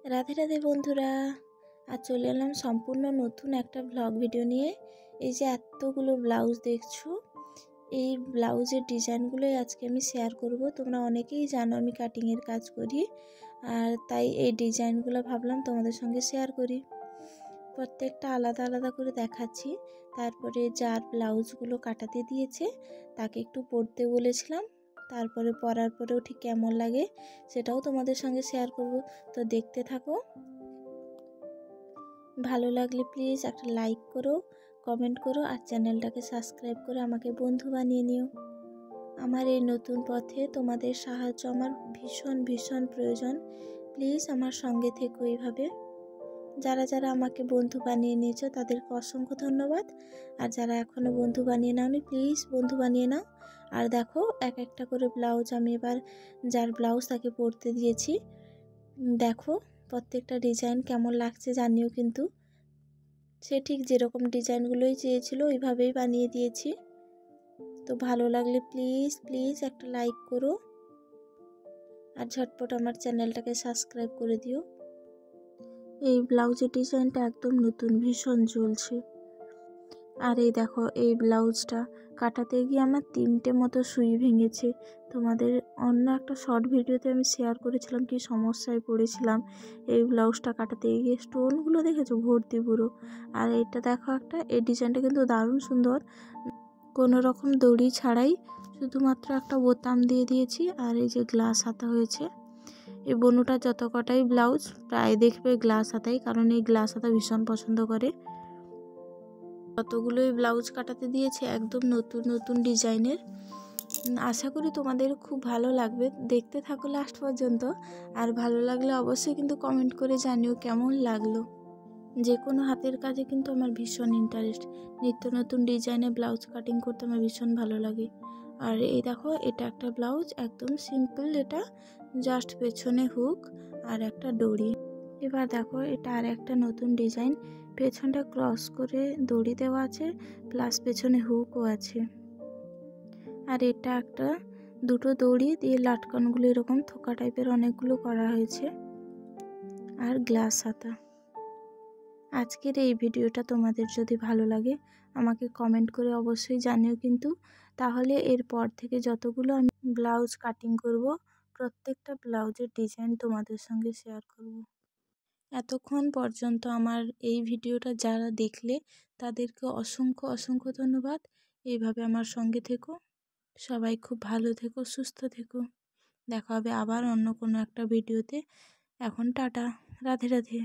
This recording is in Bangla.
রাধে রাধে বন্ধুরা, আজ চলে এলাম সম্পূর্ণ নতুন একটা ব্লগ ভিডিও নিয়ে। এই যে এতগুলো ব্লাউজ দেখছো, এই ব্লাউজের ডিজাইনগুলোই আজকে আমি শেয়ার করব। তোমরা অনেকেই জানো আমি কাটিংয়ের কাজ করি, আর তাই এই ডিজাইনগুলো ভাবলাম তোমাদের সঙ্গে শেয়ার করি। প্রত্যেকটা আলাদা আলাদা করে দেখাচ্ছি। তারপরে যার ব্লাউজগুলো কাটাতে দিয়েছে তাকে একটু পরতে বলেছিলাম, তারপরে পরার পরেও ঠিক কেমন লাগে সেটাও তোমাদের সঙ্গে শেয়ার করব। তো দেখতে থাকো। ভালো লাগলে প্লিজ একটা লাইক করো, কমেন্ট করো, আর চ্যানেলটাকে সাবস্ক্রাইব করে আমাকে বন্ধু বানিয়ে নিও। আমার এই নতুন পথে তোমাদের সাহায্য আমার ভীষণ ভীষণ প্রয়োজন। প্লিজ আমার সঙ্গে থেকো এইভাবে। যারা যারা আমাকে বন্ধু বানিয়ে নিয়েছো তাদেরকে অসংখ্য ধন্যবাদ, আর যারা এখনও বন্ধু বানিয়ে নাওনি প্লিজ বন্ধু বানিয়ে নাও। আর দেখো, এক একটা করে ব্লাউজ আমি এবার যার ব্লাউজ তাকে পরতে দিয়েছি। দেখো প্রত্যেকটা ডিজাইন কেমন লাগছে জানিও, কিন্তু সে ঠিক যেরকম ডিজাইনগুলোই চেয়েছিল ওইভাবেই বানিয়ে দিয়েছি। তো ভালো লাগলে প্লিজ প্লিজ একটা লাইক করো, আর ঝটপট আমার চ্যানেলটাকে সাবস্ক্রাইব করে দিও। এই ব্লাউজের ডিজাইনটা একদম নতুন, ভীষণ ঝুলছে। আর এই দেখো, এই ব্লাউজটা কাটাতে গিয়ে আমার 3টে মতো সুই ভেঙেছে। তোমাদের অন্য একটা শর্ট ভিডিওতে আমি শেয়ার করেছিলাম কি সমস্যায় পড়েছিলাম এই ব্লাউজটা কাটাতে গিয়ে। স্টোনগুলো দেখেছো ভর্তি পুরো। আর এটা দেখো একটা, এই ডিজাইনটা কিন্তু দারুণ সুন্দর, কোনো রকম দড়ি ছাড়াই শুধুমাত্র একটা বোতাম দিয়ে দিয়েছি। আর এই যে গ্লাস হাতা হয়েছে। এই বনুটা যত কটাই ব্লাউজ প্রায় দেখবে গ্লাস হাতাই, কারণ এই গ্লাস হাতা ভীষণ পছন্দ করে। কতগুলোই ব্লাউজ কাটাতে দিয়েছে একদম নতুন নতুন ডিজাইনের। আশা করি তোমাদের খুব ভালো লাগবে, দেখতে থাকো লাস্ট পর্যন্ত। আর ভালো লাগলে অবশ্যই কিন্তু কমেন্ট করে জানিও কেমন লাগলো। যে কোনো হাতের কাজে কিন্তু আমার ভীষণ ইন্টারেস্ট। নিত্য নতুন ডিজাইনে ব্লাউজ কাটিং করতে আমার ভীষণ ভালো লাগে। আর এই দেখো, এটা একটা ব্লাউজ একদম সিম্পল, এটা জাস্ট পেছনে হুক আর একটা দড়ি। এবার দেখো, এটা আর একটা নতুন ডিজাইন, পেছনটা ক্রস করে দড়ি দেওয়া আছে, প্লাস পেছনে হুকও আছে। আর এটা একটা দুটো দড়ি দিয়ে লাটকানগুলো এরকম থোকা টাইপের অনেকগুলো করা হয়েছে, আর গ্লাস হাতা। আজকের এই ভিডিওটা তোমাদের যদি ভালো লাগে আমাকে কমেন্ট করে অবশ্যই জানিও কিন্তু, তাহলে এরপর থেকে যতগুলো আমি ব্লাউজ কাটিং করব প্রত্যেকটা ব্লাউজের ডিজাইন তোমাদের সঙ্গে শেয়ার করব। এতক্ষণ পর্যন্ত আমার এই ভিডিওটা যারা দেখলে তাদেরকে অসংখ্য অসংখ্য ধন্যবাদ। এইভাবে আমার সঙ্গে থেকো, সবাই খুব ভালো থেকো, সুস্থ থেকো। দেখা হবে আবার অন্য কোনো একটা ভিডিওতে। এখন টাটা, রাধে রাধে।